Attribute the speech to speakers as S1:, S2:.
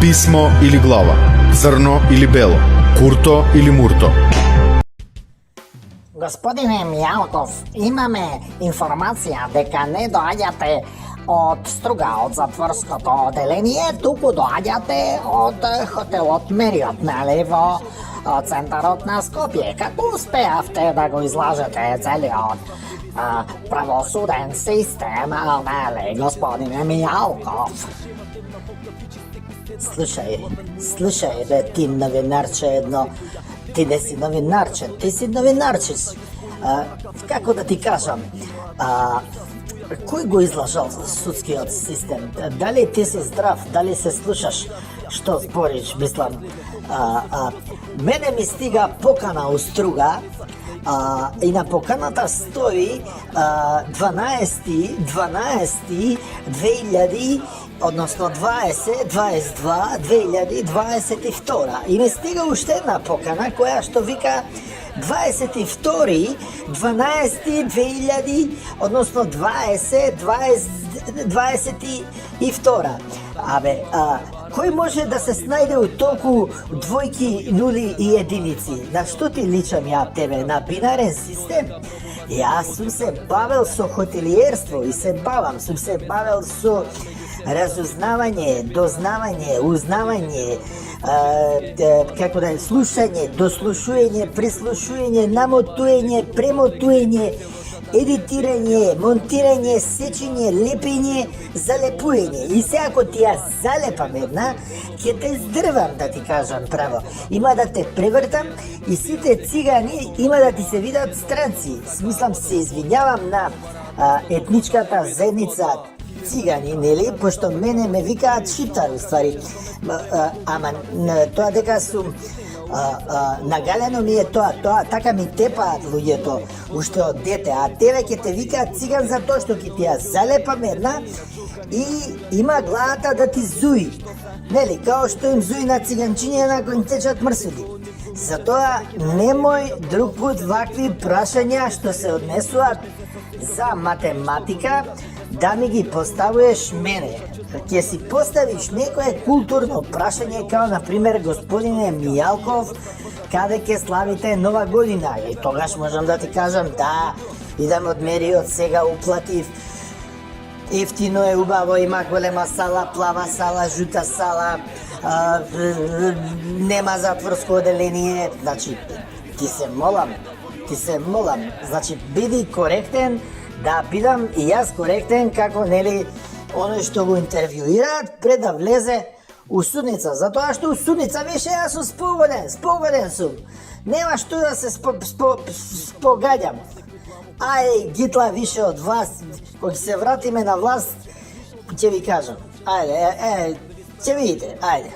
S1: Писмо или глава, црно или бело, курто или мурто.
S2: Господине Мијалков, имаме информација дека не доаѓате од Струга, од затворското оделение, туку доаѓате од хотелот Мериот, нели, во центарот на Скопје. Како успеавте да го излажете целиот правосуден систем, нели, господине Мијалков? Слушај, бе, ти новинарче едно. Ти не си новинарче, ти си новинарчис. Како да ти кажам, кој го излажал судскиот систем? Дали ти си здрав, дали се слушаш што збориш, мислам. Мене ми стига покана у Струга, и на поканата стои 12.2000, односно 2022 и ми стига уште една покана која што вика 22.12.2000, односно 2022. Кој може да се снајде у толку двојки, нули и единици? На што ти личам ја тебе? На бинарен систем? Јас сум се бавел со хотелиерство и се бавам, сум се бавел со разузнавање, дознавање, узнавање, како да е, слушање, дослушување, прислушување, намотување, премотување, едитирање, монтирање, сечење, лепење, залепување. И се ако ти ја залепам една, ќе те здрвам, да ти кажам право. Има да те превртам и сите цигани има да ти се видат странци. Смислам, се извинјавам на етничката заедница цигани, нели? Пошто мене ме викаат шиптар, уствари. Ама тоа дека сум нагалено ми е тоа, така ми тепаат луѓето уште од дете, а тебе ќе те викаат циган за тоа што ќе ти ја залепам една и има главата да ти зуи. Нели, као што им зуи на циганчиња на кои им течат мрсуди. Затоа немој друг пат вакви прашања што се однесуваат за математика да ми ги поставуваш мене. Ќе си поставиш некое културно прашање, као например господине Мијалков, каде ќе славите Нова година? И тогаш можам да ти кажам, да, идам од Мериот, сега уплатив, ефтино е, убаво, има голема сала, плава сала, жута сала, нема затворско оделение. Значи, ти се молам, значи биди коректен, да бидам и јас коректен како, нели, оној што го интервјуираат пред да влезе у судница, затоа што у судница више јас сум спогоден сум. Нема што да се спогаѓам. Ајде, гитла више од власт, кога се вратиме на власт, ќе ви кажам. Ајде, ќе видите, ајде.